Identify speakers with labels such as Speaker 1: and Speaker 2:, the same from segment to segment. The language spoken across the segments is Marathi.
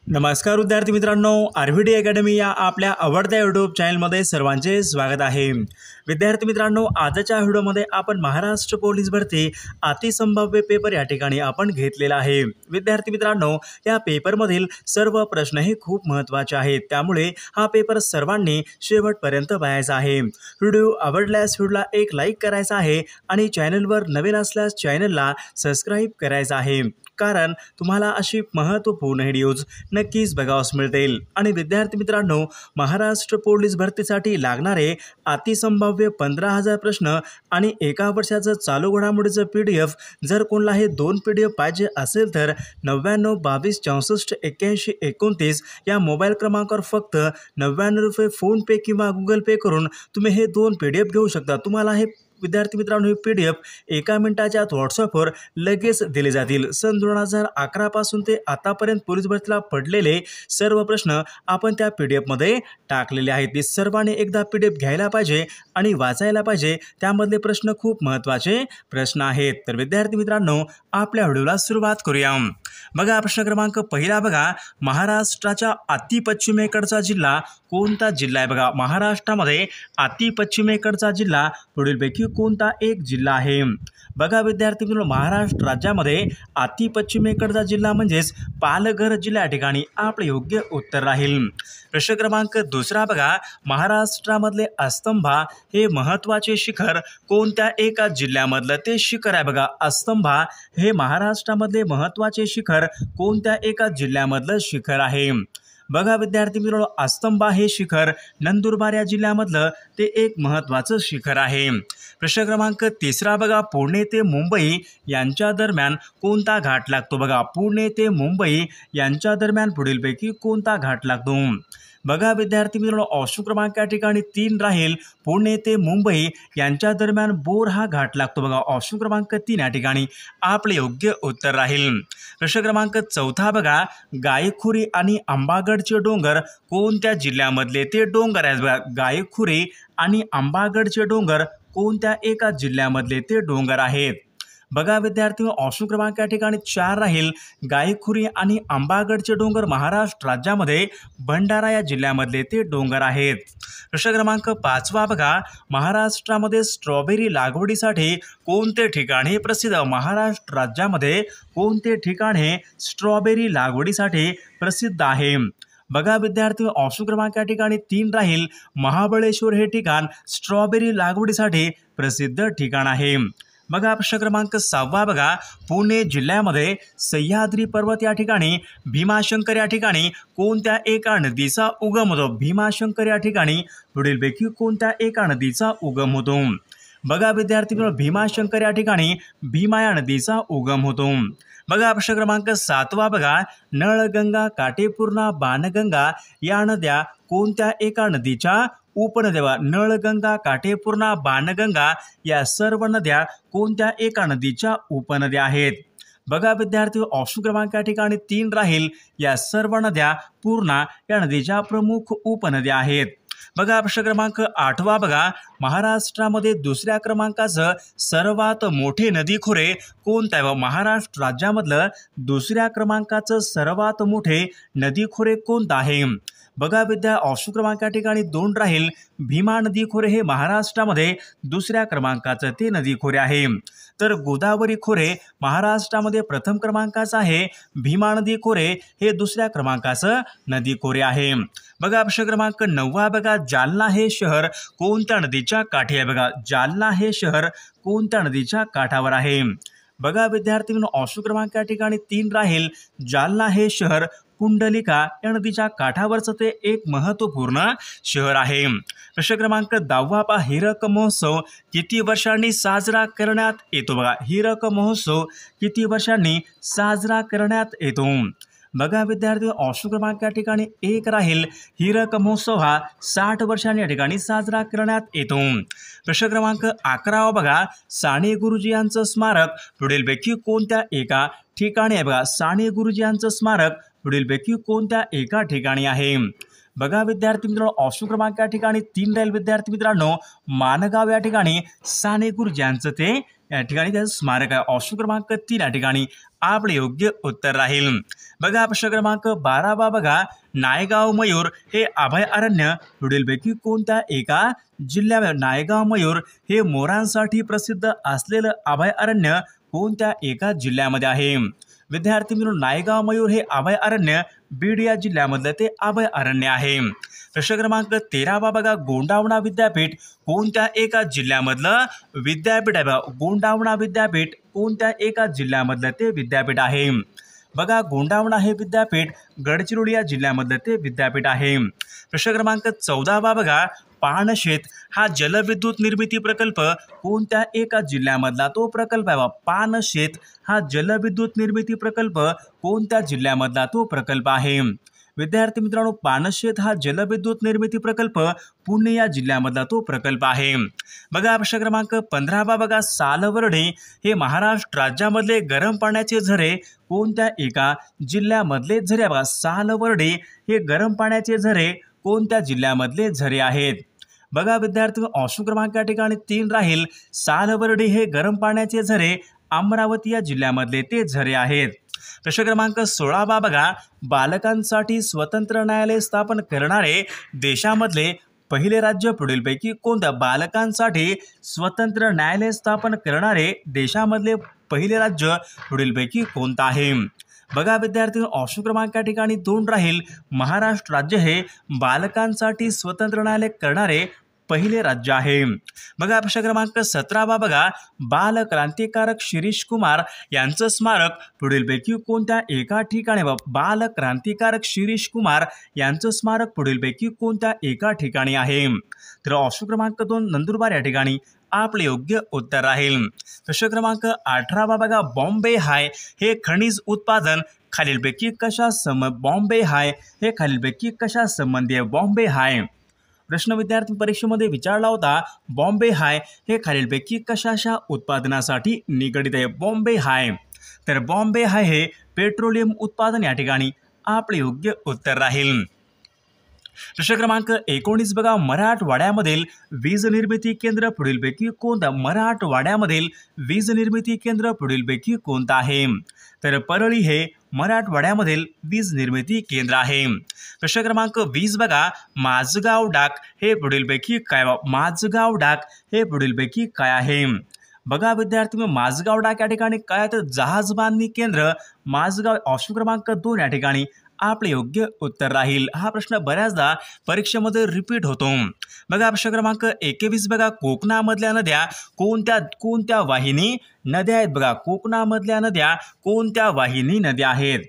Speaker 1: नमस्कार विद्यार्थी मित्रांनो, आरव्हीडी अकॅडमी या आपल्या आवडत्या यूट्यूब चॅनलमध्ये सर्वांचे स्वागत आहे। विद्यार्थी मित्रांनो, आजच्या व्हिडिओमध्ये आपण महाराष्ट्र पोलीस भरती अतिसंभाव्य पेपर या ठिकाणी आपण घेतलेला आहे। विद्यार्थी मित्रांनो, या पेपरमधील सर्व प्रश्न हे खूप महत्त्वाचे आहेत, त्यामुळे हा पेपर सर्वांनी शेवटपर्यंत पाहायचा आहे। व्हिडिओ आवडल्यास व्हिडिओला एक लाईक करायचा आहे आणि चॅनलवर नवीन असल्यास चॅनलला सबस्क्राइब करायचा आहे, कारण तुम्हाला अशी महत्त्वपूर्ण व्हिडिओज नक्कीच बघावयास मिळतील। आणि विद्यार्थी मित्रांनो, महाराष्ट्र पोलीस भरतीसाठी लागणारे अतिसंभाव्य 15,000 प्रश्न आणि एका वर्षाचं चालू घडामोडीचं PDF जर कोणाला हे 2 PDF पाहिजे असेल तर 99 22 64 81 29 या मोबाईल क्रमांकावर फक्त 99 रुपये फोन पे किंवा गूगल पे करून तुम्ही हे 2 PDF घेऊ शकता। तुम्हाला हे विद्यार्थी मित्रांनो, हे PDF एका मिनिटाच्या आत व्हॉट्सअपवर लगेच दिले जातील। सन 2011 पासून ते आतापर्यंत पोलीस भरतीला पडलेले सर्व प्रश्न आपण त्या PDF मध्ये टाकलेले आहेत। ते सर्वांनी एकदा PDF घ्यायला पाहिजे आणि वाचायला पाहिजे, त्यामधले प्रश्न खूप महत्त्वाचे प्रश्न आहेत। तर विद्यार्थी मित्रांनो, आपल्या व्हिडिओला सुरुवात करूया। बघा, प्रश्न क्रमांक पहिला बघा, महाराष्ट्राच्या अतिपश्चिमेकडचा जिल्हा कोणता जिल्हा आहे? बघा, महाराष्ट्रामध्ये अतिपश्चिमेकडचा जिल्हा पुढीलपैकी कोणता एक जिल्हा आहे? बघा विद्यार्थी मित्रांनो, महाराष्ट्र राज्यामध्ये अतिपश्चिमेकडचा जिल्हा म्हणजेच पालघर जिल्हा या ठिकाणी आपले योग्य उत्तर राहील। प्रश्न क्रमांक दुसरा बघा, महाराष्ट्रामधले अस्तंभा हे महत्त्वाचे शिखर कोणत्या एका जिल्ह्यामधलं ते शिखर आहे? बघा, अस्तंभा हे महाराष्ट्रामधले महत्त्वाचे शिखर कोणत्या एका जिल्ह्यामधलं शिखर आहे? बघा विद्यार्थी मित्रांनो, अस्तंभा हे शिखर नंदुरबार या जिल्ह्यामधलं ते एक महत्त्वाचं शिखर आहे। प्रश्न क्रमांक तिसरा बघा, पुणे ते मुंबई यांच्या दरम्यान कोणता घाट लागतो? बघा, पुणे ते मुंबई यांच्या दरम्यान पुढीलपैकी कोणता घाट लागतो? बघा विद्यार्थी मित्रांनो, ऑप्शन क्रमांक या ठिकाणी 3 राहील। पुणे ते मुंबई यांच्या दरम्यान बोर हा घाट लागतो। बघा, ऑप्शन क्रमांक 3 या ठिकाणी आपले योग्य उत्तर राहील। प्रश्न क्रमांक चौथा बघा, गायखुरी आणि आंबागडचे डोंगर कोणत्या जिल्ह्यामधले ते डोंगर आहेत? बघा, गायखुरी आणि आंबागडचे डोंगर कोणत्या एका जिल्ह्यामधले ते डोंगर आहेत? बघा विद्यार्थी, ऑप्शन क्रमांक या ठिकाणी 4 राहील। गायखुरी आणि आंबागडचे डोंगर महाराष्ट्र राज्यामध्ये भंडारा या जिल्ह्यामधले ते डोंगर आहेत। प्रश्न क्रमांक 5 बघा, महाराष्ट्रामध्ये स्ट्रॉबेरी लागवडीसाठी कोणते ठिकाण हे प्रसिद्ध? महाराष्ट्र राज्यामध्ये कोणते ठिकाण हे स्ट्रॉबेरी लागवडीसाठी प्रसिद्ध आहे? बघा विद्यार्थी, ऑप्शन क्रमांक या ठिकाणी 3 राहील। महाबळेश्वर हे ठिकाण स्ट्रॉबेरी लागवडीसाठी प्रसिद्ध ठिकाण आहे। बघा प्रश्न क्रमांक 6 बघा, पुणे जिल्ह्यामध्ये सह्याद्री पर्वत या ठिकाणी भीमाशंकर या ठिकाणी कोणत्या एका नदीचा उगम होतो? भीमाशंकर या ठिकाणी पुढीलपैकी कोणत्या एका नदीचा उगम होतो? बघा विद्यार्थी, भीमाशंकर या ठिकाणी भीमा या नदीचा उगम होतो। बघा प्रश्न क्रमांक 7 बघा, नळगंगा, काटेपूर्णा, बाणगंगा या नद्या कोणत्या एका नदीच्या उपनद्या? नळगंगा, काटेपूर्णा, बाणगंगा या सर्व नद्या कोणत्या एका नदीच्या उपनद्या आहेत? बघा विद्यार्थी, ऑप्शन क्रमांक या ठिकाणी 3 राहील। या सर्व नद्या पूर्णा या नदीच्या प्रमुख उपनद्या आहेत। बघा प्रश्न क्रमांक 8 बघा, महाराष्ट्रामध्ये दुसऱ्या क्रमांकाचं सर्वात मोठे नदीखोरे कोणतं आहे? महाराष्ट्र राज्यामधलं दुसऱ्या क्रमांकाचं सर्वात मोठे नदीखोरे कोणतं आहे? बघा ऑप्शन क्रमांक या ठिकाणी 2 राहील। भीमा नदीखोरे हे महाराष्ट्रामध्ये दुसऱ्या क्रमांकाचं ते नदीखोरे आहे। तर गोदावरी खोरे महाराष्ट्रामध्ये प्रथम क्रमांकाचं आहे। भीमा नदीखोरे हे दुसऱ्या क्रमांकाचं नदीखोरे आहे। बघा प्रश्न क्रमांक 9 बघा, जालना हे शहर कोणत्या नदीच्या काठी आहे? बघा, जालना हे शहर कोणत्या नदीच्या काठावर आहे? बघा विद्यार्थी, ऑप्शन क्रमांक या ठिकाणी 3 राहील। जालना हे शहर कुंडलिका या नदीच्या काठावरचं ते एक महत्त्वपूर्ण शहर आहे। प्रश्न क्रमांक 10 हीरक महोत्सव किती वर्षांनी साजरा करण्यात येतो? बघा, हीरक महोत्सव किती वर्षांनी साजरा करण्यात येतो? बघा विद्यार्थी, ऑप्शन क्रमांक या ठिकाणी 1 राहील। हीरक महोत्सव हा 60 वर्षांनी या ठिकाणी साजरा करण्यात येतो। प्रश्न क्रमांक 11 बघा, साने गुरुजी यांचं स्मारक पुढीलपैकी कोणत्या एका ठिकाणी आहे? बघा, साने गुरुजी यांचं स्मारक पुढीलपैकी कोणत्या एका ठिकाणी आहे? बघा विद्यार्थी मित्रांनो, ऑप्शन क्रमांक या ठिकाणी 3 राहील। विद्यार्थी मित्रांनो, माणगाव या ठिकाणी साने गुरुजी यांचं ते या ठिकाणी त्याचं स्मारक आहे. ऑप्शन क्रमांक 3 या ठिकाणी आपले योग्य उत्तर राहील. बघा प्रश्न क्रमांक 12 बघा, नायगाव मयूर हे अभयारण्य पुढीलपैकी कोणत्या एका जिल्ह्यात? नायगाव मयूर हे मोरांसाठी प्रसिद्ध असलेलं अभयारण्य कोणत्या एका जिल्ह्यामध्ये आहे? विद्यार्थी मित्रांनो, नायगाव मयूर हे अभयारण्य बीड या जिल्ह्यामधलं ते अभयारण्य आहे. प्रश्न क्रमांक 13 बघा, गोंडावणा विद्यापीठ कोणत्या एका जिल्ह्यामधलं विद्यापीठ आहे? गोंडावणा विद्यापीठ कोणत्या एका जिल्ह्यामधलं ते विद्यापीठ आहे? बघा, गोंडावणा हे विद्यापीठ गडचिरोली या जिल्ह्यामधलं ते विद्यापीठ आहे. प्रश्न क्रमांक 14 बघा, पानशेत हा जलविद्युत निर्मिती प्रकल्प कोणत्या एका जिल्ह्यामधला तो प्रकल्प आहे? पानशेत हा जलविद्युत निर्मिती प्रकल्प कोणत्या जिल्ह्यामधला तो प्रकल्प आहे? विद्यार्थी मित्रांनो, पानशेत हा जलविद्युत निर्मिती प्रकल्प पुणे या जिल्ह्यामधला तो प्रकल्प आहे. बघा प्रश्न क्रमांक 15 बघा, सालवर्डे हे महाराष्ट्र राज्यामधले गरम पाण्याचे झरे कोणत्या एका जिल्ह्यामधले झरे? बघा, सालवर्डे हे गरम पाण्याचे झरे कोणत्या जिल्ह्यामधले झरे आहेत? बघा विद्यार्थी, ऑप्शन क्रमांक या ठिकाणी 3 राहील. सालवर्डे हे गरम पाण्याचे झरे अमरावती या जिल्ह्यामधले ते झरे आहेत. प्रश्न क्रमांक 16 बघा, बालकांसाठी स्वतंत्र न्यायालय स्थापन करणारे देशामधले पहिले राज्य पुढीलपैकी कोणतं? बालकांसाठी स्वतंत्र न्यायालय स्थापन करणारे देशामधले पहिले राज्य पुढीलपैकी कोणतं आहे? बघा विद्यार्थी, ऑप्शन क्रमांक या ठिकाणी 2 राहील. महाराष्ट्र राज्य हे बालकांसाठी स्वतंत्र न्यायालय करणारे पहिले राज्य आहे. बघा प्रश्न क्रमांक 17 बघा, बाल क्रांतिकारक शिरीष कुमार यांचं स्मारक पुढीलपैकी कोणत्या एका ठिकाणी? बाल क्रांतिकारक शिरीष कुमार यांचं स्मारक पुढीलपैकी कोणत्या एका ठिकाणी आहे? तर ऑप्शन क्रमांक 2 नंदुरबार या ठिकाणी आपले योग्य उत्तर राहील. प्रश्न क्रमांक 18 बघा, बॉम्बे हाय हे खनिज उत्पादन खालीलपैकी कशा बॉम्बे हाय हे खालीलपैकी कशा संबंधी आहे? बॉम्बे हाय प्रश्न विद्यार्थी परीक्षेमध्ये विचारला होता. बॉम्बे हाय हे खालीलपैकी कशाच्या उत्पादनासाठी निगडित आहे? बॉम्बे हाय, तर बॉम्बे हाय हे पेट्रोलियम उत्पादन या ठिकाणी आपले योग्य उत्तर राहील. प्रश्न क्रमांक 19 बघा, मराठवाड्यामधील वीज निर्मिती केंद्र पुढीलपैकी कोणतं? मराठवाड्यामधील वीज निर्मिती केंद्र पुढीलपैकी कोणतं आहे? तर परळी हे मराठवाड्यामधील वीज निर्मिती केंद्र आहे. प्रश्न क्रमांक 20 बघा, माझगाव डाक हे पुढीलपैकी काय? माझगाव डाक हे पुढीलपैकी काय आहे? बघा विद्यार्थी, माझगाव डाक या ठिकाणी काय? तर जहाज बांधणी केंद्र माझगाव. ऑप्शन क्रमांक 2 या ठिकाणी आपले योग्य उत्तर राहील. हा प्रश्न बऱ्याचदा परीक्षेमध्ये रिपीट होतो. बघा प्रश्न क्रमांक 21 बघा, कोकणामधल्या नद्या कोणत्या वाहिनी नद्या आहेत? बघा, कोकणामधल्या नद्या कोणत्या वाहिनी नद्या आहेत?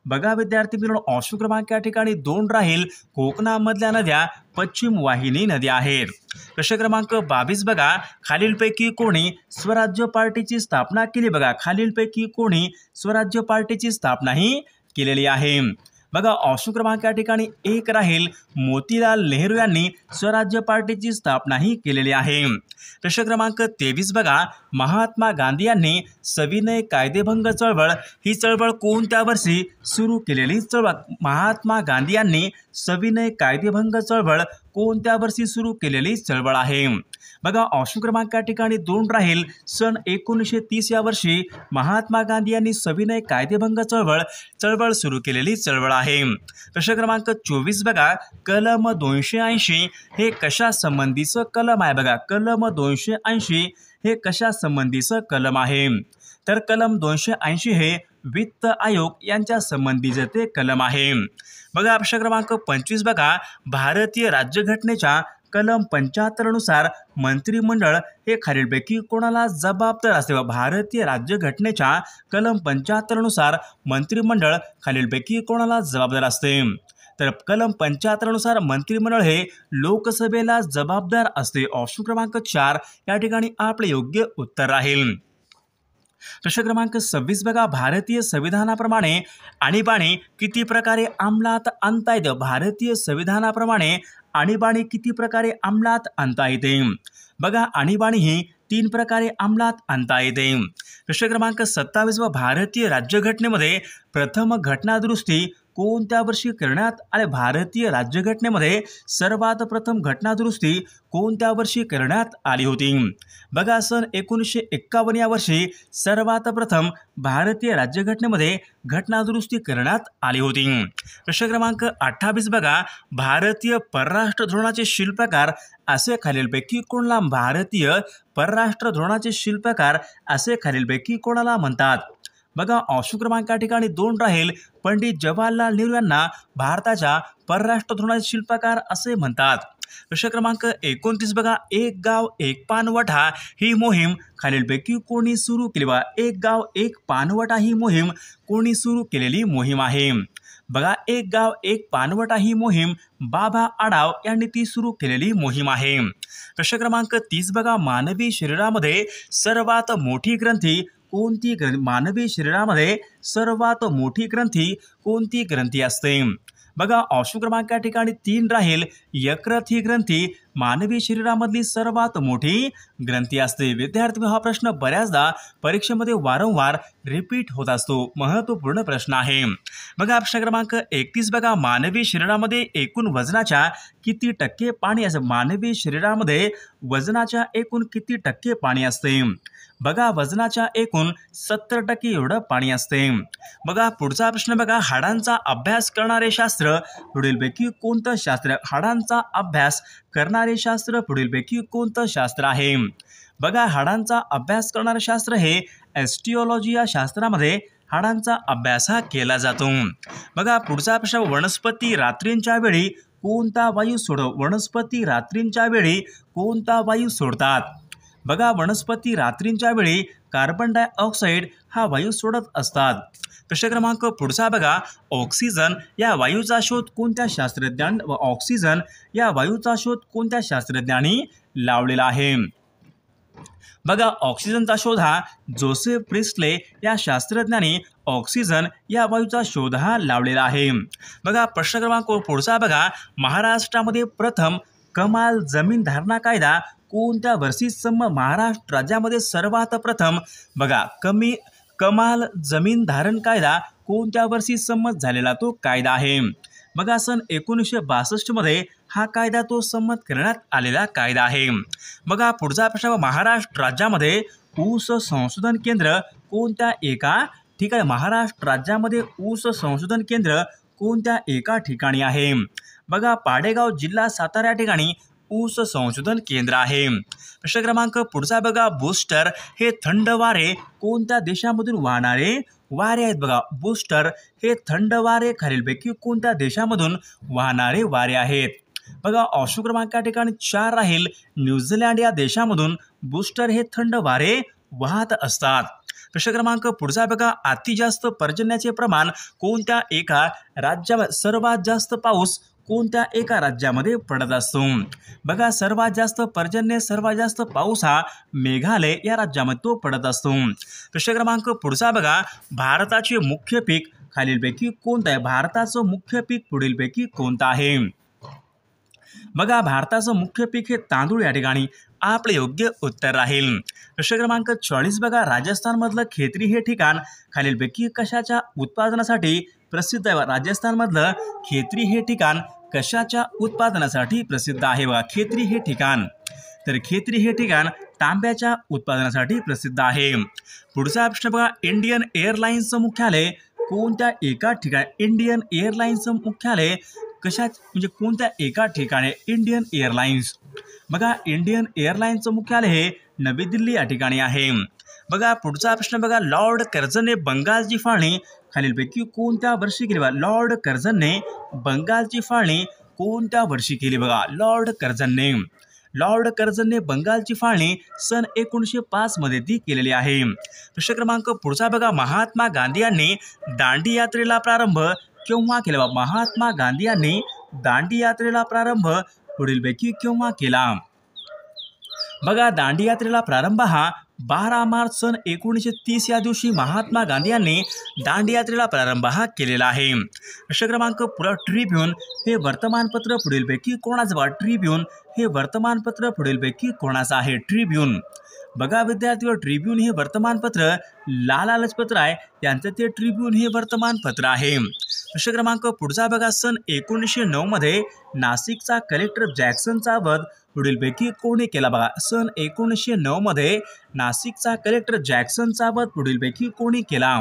Speaker 1: बघा विद्यार्थी मित्रांनो, ऑप्शन क्रमांक या ठिकाणी 2 राहील. कोकणामधल्या नद्या पश्चिम वाहिनी नद्या आहेत. प्रश्न क्रमांक 22 बघा, खालीलपैकी कोणी स्वराज्य पार्टीची स्थापना केली? बघा, खालीलपैकी कोणी स्वराज्य पार्टीची स्थापना ही केलेली आहे? बघा, ऑप्शन क्रमांक या ठिकाणी 1 राहील. मोतीलाल नेहरू यांनी स्वराज्य पार्टीची स्थापना ही केलेली आहे. प्रश्न क्रमांक 23 बघा, महात्मा गांधी यांनी सविनय कायदेभंग चळवळ ही चळवळ कोणत्या वर्षी सुरू केलेली चळवळ? महात्मा गांधी यांनी सविनय कायदेभंग चळवळ कोणत्या वर्षी सुरू केलेली चळवळ आहे? बघा, ऑप्शन क्रमांक या ठिकाणी 2 राहील. सन 1930 या वर्षी महात्मा गांधी यांनी सविनय कायदेभंग चळवळ सुरू केलेली चळवळ आहे. प्रश्न क्रमांक 24 बघा, कलम 280 हे कशा संबंधीचं कलम आहे? बघा, कलम 280 हे कशा संबंधीचं कलम आहे? तर कलम 280 हे वित्त आयोग यांच्या संबंधीचे ते कलम आहे. बघा प्रश्न क्रमांक 25 बघा, भारतीय राज्यघटनेच्या कलम 75 नुसार मंत्रिमंडळ हे खालीलपैकी कोणाला जबाबदार असते? भारतीय राज्यघटनेच्या कलम 75 नुसार मंत्रिमंडळ खालीलपैकी कोणाला जबाबदार असते? तर कलम 75 नुसार मंत्रिमंडळ हे लोकसभेला जबाबदार असते. ऑप्शन क्रमांक 4 या ठिकाणी आपले योग्य उत्तर राहील. प्रश्न क्रमांक 26 बघा, भारतीय संविधानाप्रमाणे आणीबाणी किती प्रकारे अंमलात आणता येते? भारतीय संविधानाप्रमाणे आणीबाणी किती प्रकारे अंमलात आणता येते? बघा, आणीबाणी ही 3 प्रकारे अंमलात आणता येते. प्रश्न क्रमांक 27 भारतीय राज्यघटनेमध्ये प्रथम घटनादुरुस्ती कोणत्या वर्षी करण्यात आले? भारतीय राज्यघटनेमध्ये सर्वात प्रथम घटनादुरुस्ती कोणत्या वर्षी करण्यात आली होती? बघा, सन 1951 या वर्षी सर्वात प्रथम भारतीय राज्यघटनेमध्ये घटनादुरुस्ती करण्यात आली होती. प्रश्न क्रमांक 28 बघा, भारतीय परराष्ट्र धोरणाचे शिल्पकार असे खालीलपैकी कोणाला? भारतीय परराष्ट्र धोरणाचे शिल्पकार असे खालीलपैकी कोणाला म्हणतात? बघा, ऑप्शन क्रमांक या ठिकाणी 2 राहील. पंडित जवाहरलाल नेहरू यांना भारताच्या परराष्ट्र धोरणाचे शिल्पकार असे म्हणतात. प्रश्न क्रमांक 29 बघा, एक गाव एक पाणवठा ही मोहीम खालीलपैकी कोणी सुरू केली? बघा, एक गाव एक पाणवठा ही मोहीम कोणी सुरू केलेली मोहीम आहे? बघा, एक गाव एक पाणवठा ही मोहीम बाबा आढाव यांनी ती सुरू केलेली मोहीम आहे. प्रश्न क्रमांक 30 बघा, मानवी शरीरामध्ये सर्वात मोठी ग्रंथी कोणती? मानवी शरीरामध्ये सर्वात मोठी ग्रंथी कोणती ग्रंथी असते? बघा, ऑप्शन क्रमांक या ठिकाणी 3 राहील. यकृत ही ग्रंथी मानवी शरीरामधली सर्वात मोठी ग्रंथी असते. विद्यार्थी, हा प्रश्न बऱ्याचदा परीक्षेमध्ये वारंवार रिपीट होत असतो. महत्त्वपूर्ण प्रश्न आहे. बघा, प्रश्न क्रमांक 31 बघा, मानवी शरीरामध्ये एकूण वजनाच्या किती टक्के पाणी असते? मानवी शरीरामध्ये वजनाच्या एकूण किती टक्के पाणी असते? बघा, वजनाच्या एकूण 70% एवढं पाणी असते. बघा, पुढचा प्रश्न बघा, हाडांचा अभ्यास करणारे शास्त्र पुढीलपैकी कोणतं शास्त्र? हाडांचा अभ्यास करणारे शास्त्र पुढीलपैकी कोणतं शास्त्र आहे? बघा, हाडांचा अभ्यास करणारे शास्त्र हे एस्टिओलॉजी या शास्त्रामध्ये हाडांचा अभ्यास हा केला जातो. बघा, पुढचा प्रश्न, वनस्पती रात्रींच्या वेळी कोणता वायू वनस्पती रात्रींच्या वेळी कोणता वायू सोडतात? बघा, वनस्पती रात्रींच्या वेळी कार्बन डायऑक्साईड हा वायू सोडत असतात. प्रश्न क्रमांक पुढचा बघा, ऑक्सिजन या वायूचा शोध कोणत्या ऑक्सिजन या वायूचा शोध कोणत्या शास्त्रज्ञांनी लावलेला आहे? बघा, ऑक्सिजनचा शोध हा जोसेफ प्रिस्टले या शास्त्रज्ञांनी ऑक्सिजन या वायूचा शोध हा लावलेला आहे. बघा, प्रश्न क्रमांक पुढचा बघा, महाराष्ट्रामध्ये प्रथम कमाल जमीन धारणा कायदा कोणत्या वर्षी महाराष्ट्र राज्यामध्ये सर्वात प्रथम बघा कमाल जमीन धारण कायदा कोणत्या वर्षी संमत झालेला तो कायदा आहे? बघा, सन 1962 मध्ये हा कायदा तो संमत करण्यात आलेला कायदा आहे. बघा, पुढचा प्रश्न, महाराष्ट्र राज्यामध्ये ऊस संशोधन केंद्र कोणत्या एका ठिकाणी? महाराष्ट्र राज्यामध्ये ऊस संशोधन केंद्र कोणत्या एका ठिकाणी आहे? बघा, पाडेगाव जिल्हा सातारा या ठिकाणी ऊस संशोधन केंद्र आहे. प्रश्न क्रमांक पुढचा बघा, बूस्टर हे थंड वारे कोणत्या देशामधून वाहणारे वारे आहेत? बघा, बूस्टर हे थंड वारे खालीलपैकी कोणत्या देशामधून वाहणारे वारे आहेत? बघा, ऑप्शन क्रमांक या ठिकाणी 4 राहील. न्यूझीलंड या देशामधून बूस्टर हे थंड वारे वाहत असतात. प्रश्न क्रमांक पुढचा बघा, अति जास्त पर्जन्याचे प्रमाण कोणत्या एका राज्यामध्ये सर्वात जास्त पाऊस कोणत्या एका राज्यामध्ये पडत असतो? बघा, सर्वात जास्त पर्जन्य सर्वात जास्त पाऊस हा मेघालय या राज्यामध्ये तो पडत असतो. प्रश्न क्रमांक पुढचा बघा, भारताचे मुख्य पीक खालीलपैकी कोणतं आहे? भारताचं मुख्य पीक पुढीलपैकी कोणतं आहे? बघा, भारताचं मुख्य पीक हे तांदूळ या ठिकाणी आपले योग्य उत्तर राहील. प्रश्न क्रमांक 40 बघा, राजस्थानमधलं खेत्री हे ठिकाण खालीलपैकी कशाच्या उत्पादनासाठी प्रसिद्ध आहे? राजस्थानमधलं खेत्री हे ठिकाण कशाच्या उत्पादनासाठी प्रसिद्ध आहे? बघा, खेत्री हे ठिकाण तर खेत्री हे ठिकाण तांब्याच्या उत्पादनासाठी प्रसिद्ध आहे. पुढचा प्रश्न बघा, इंडियन एअरलाइन्सचं मुख्यालय कोणत्या एका ठिकाणी? इंडियन एअरलाइन्सचं मुख्यालय म्हणजे कोणत्या एका ठिकाणी? Indian airlines. बघा, इंडियन एअरलाइन्सचं मुख्यालय हे नवी दिल्ली या ठिकाणी आहे. बघा, पुढचा प्रश्न बघा, लॉर्ड कर्झनने बंगालची फाळणी खालीलपैकी कोणत्या वर्षी केली? बघा, लॉर्ड कर्झनने बंगालची फाळणी कोणत्या वर्षी केली? बघा, लॉर्ड कर्झनने बंगालची फाळणी सन 1905 मध्ये ती केलेली आहे. प्रश्न क्रमांक पुढचा बघा, महात्मा गांधी यांनी दांडी यात्रेला प्रारंभ केव्हा केला? महात्मा गांधी यांनी दांडी यात्रेला प्रारंभ पुढीलपैकी केव्हा केला? बघा, दांडी यात्रेला प्रारंभ हा 12 मार्च सन 1930 या दिवशी महात्मा गांधी यांनी दांडी यात्रेला प्रारंभ हा केलेला आहे. प्रश्न क्रमांक पुढे, ट्रिब्यून हे वर्तमानपत्र पुढीलपैकी कोणाचं? बघा, ट्रिब्यून हे वर्तमानपत्र पुढीलपैकी कोणाचं आहे? ट्रिब्यून. बघा विद्यार्थी, ट्रिब्यून हे वर्तमानपत्र लाला लजपत राय यांचं ते ट्रिब्यून हे वर्तमानपत्र आहे. प्रश्न क्रमांक पुढचा बघा, सन 1909 मध्ये नाशिकचा कलेक्टर जॅक्सनचा वध पुढीलपैकी कोणी केला? बघा, सन 1909 मध्ये नाशिकचा कलेक्टर जॅक्सनचा वध पुढीलपैकी कोणी केला?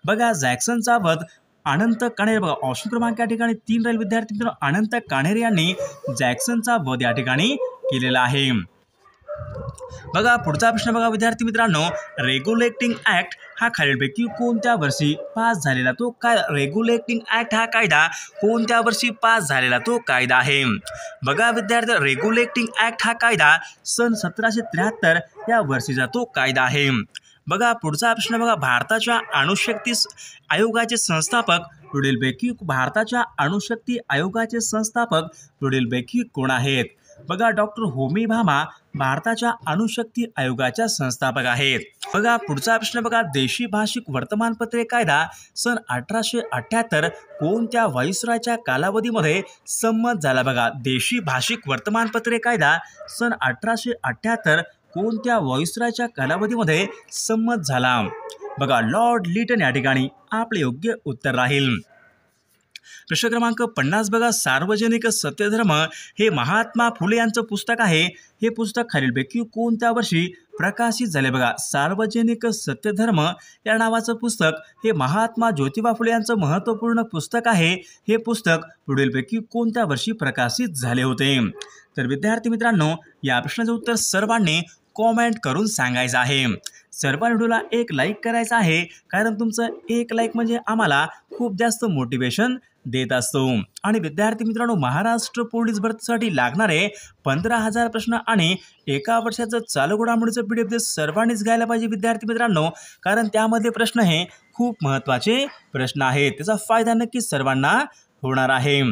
Speaker 1: बघा, जॅक्सनचा वध अनंत काणेरे. बघा, ऑप्शन क्रमांक या ठिकाणी 3 राहील विद्यार्थी मित्रांनो. अनंत काणेरे यांनी जॅक्सनचा वध या ठिकाणी केलेला आहे. बघा, पुढचा प्रश्न बघा विद्यार्थी मित्रांनो, रेग्युलेटिंग ऍक्ट हा खालीलपैकी कोणत्या वर्षी पास झालेला? तो काय रेग्युलेटिंग ऍक्ट हा कायदा कोणत्या वर्षी पास झालेला तो कायदा आहे? बघा विद्यार्थी, रेग्युलेटिंग ऍक्ट हा कायदा सन 1773 या वर्षीचा तो कायदा आहे. बघा, पुढचा प्रश्न बघा, भारताच्या अणुशक्ती आयोगाचे संस्थापक पुढीलपैकी पुढीलपैकी कोण आहेत? बघा, डॉक्टर होमी भाभा भारताच्या अणुशक्ती आयोगाच्या संस्थापक आहेत. बघा, पुढचा प्रश्न बघा, देशी भाषिक वर्तमानपत्रे कायदा सन 1878 कोणत्या व्हाईसरॉयच्या कालावधीमध्ये संमत झाला? बघा, देशी भाषिक वर्तमानपत्रे कायदा सन 1878 कोणत्या व्हाईसरॉयच्या कालावधीमध्ये संमत झाला? बघा, लॉर्ड लिटन या ठिकाणी आपले योग्य उत्तर राहील. प्रश्न क्रमांक 50 बघा, सार्वजनिक सत्यधर्म हे महात्मा फुले यांचं पुस्तक आहे. हे पुस्तक खालीलपैकी कोणत्या वर्षी प्रकाशित झाले? बघा, सार्वजनिक सत्यधर्म या नावाचं पुस्तक हे महात्मा ज्योतिबा फुले यांचं महत्त्वपूर्ण पुस्तक आहे. हे पुस्तक पुढीलपैकी कोणत्या वर्षी प्रकाशित झाले होते? तर विद्यार्थी मित्रांनो, या प्रश्नाचं उत्तर सर्वांनी कॉमेंट करून सांगायचं आहे. सर्वांनी व्हिडिओला एक लाईक करायचं आहे, कारण तुमचं एक लाईक म्हणजे आम्हाला खूप जास्त मोटिवेशन देत असतो. आणि विद्यार्थी मित्रांनो, महाराष्ट्र पोलीस भरतीसाठी लागणारे 15,000 प्रश्न आणि एका वर्षाचं चालू घडामोडीचं PDF सर्वांनीच घ्यायला पाहिजे विद्यार्थी मित्रांनो, कारण त्यामध्ये प्रश्न हे खूप महत्त्वाचे प्रश्न आहेत. त्याचा फायदा नक्कीच सर्वांना होणार आहे.